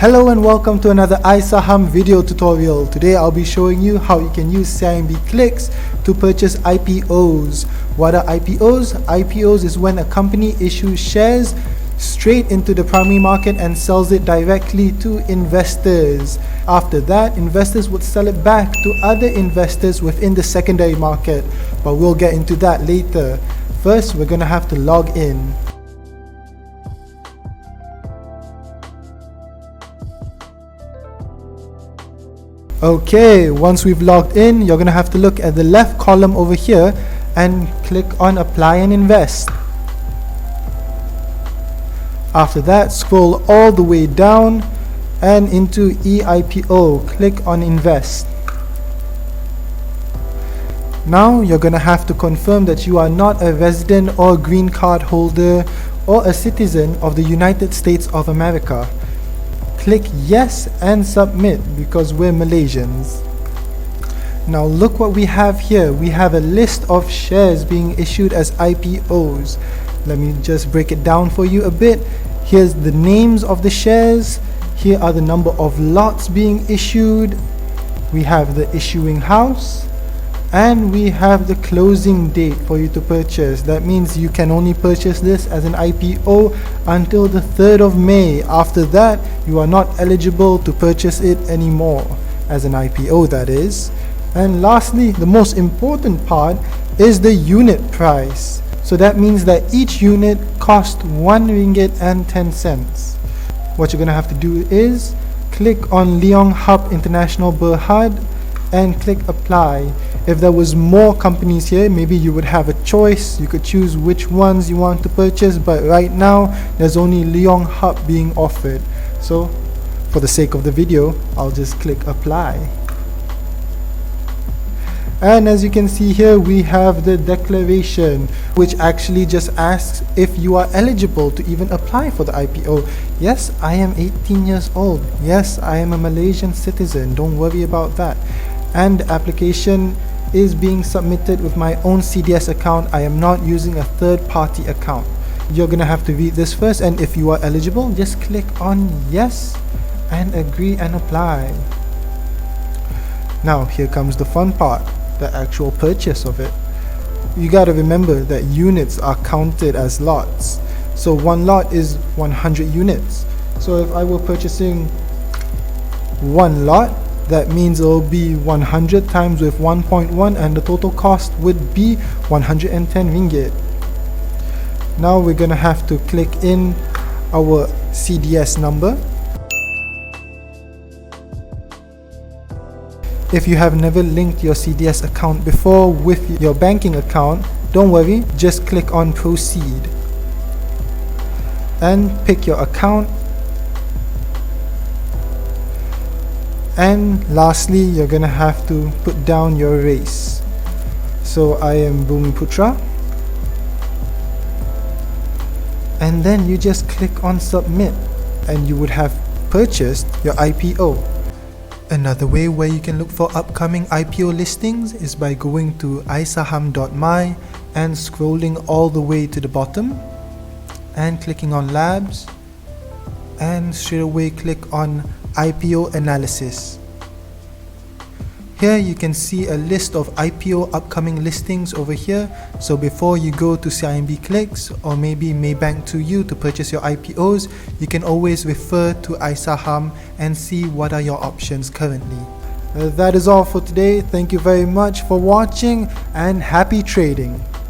Hello and welcome to another iSaham video tutorial. Today I'll be showing you how you can use CIMB Clicks to purchase IPOs. What are IPOs? IPOs is when a company issues shares straight into the primary market and sells it directly to investors. After that, investors would sell it back to other investors within the secondary market, but we'll get into that later. First, we're going to have to log in. Okay, once we've logged in, you're going to have to look at the left column over here and click on Apply and Invest. After that, scroll all the way down and into eIPO. Click on Invest. Now you're going to have to confirm that you are not a resident or green card holder or a citizen of the United States of America. Click yes and submit because we're Malaysians. Now look what we have here. We have a list of shares being issued as IPOs. Let me just break it down for you a bit. Here's the names of the shares. Here are the number of lots being issued. We have the issuing house. And we have the closing date for you to purchase. That means you can only purchase this as an IPO until the 3rd of May. After that, you are not eligible to purchase it anymore, as an IPO that is. And lastly, the most important part is the unit price. So that means that each unit costs 1 ringgit and 10 cents. What you're going to have to do is click on Leong Hub International Berhad and click apply. If there was more companies here, maybe you would have a choice. You could choose which ones you want to purchase, but right now there's only Leong Hub being offered. So for the sake of the video, I'll just click apply. And as you can see here, we have the declaration, which actually just asks if you are eligible to even apply for the IPO. Yes, I am 18 years old. Yes, I am a Malaysian citizen. Don't worry about that. And the application is being submitted with my own CDS account. I am not using a third-party account. You're gonna have to read this first, and if you are eligible, just click on yes and agree and apply. Now here comes the fun part, the actual purchase of it. You gotta remember that units are counted as lots. So one lot is 100 units. So if I were purchasing one lot, that means it will be 100 times with 1.1 and the total cost would be 110 ringgit. Now we're going to have to click in our CDS number. If you have never linked your CDS account before with your banking account, don't worry, just click on proceed and pick your account. And lastly, you're gonna have to put down your race. So I am Bumi Putra. And then you just click on submit and you would have purchased your IPO. Another way where you can look for upcoming IPO listings is by going to isaham.my and scrolling all the way to the bottom and clicking on labs and straight away click on IPO Analysis. Here you can see a list of IPO upcoming listings over here. So before you go to CIMB Clicks or maybe Maybank to you to purchase your IPOs, you can always refer to iSaham and see what are your options currently. That is all for today. Thank you very much for watching and happy trading.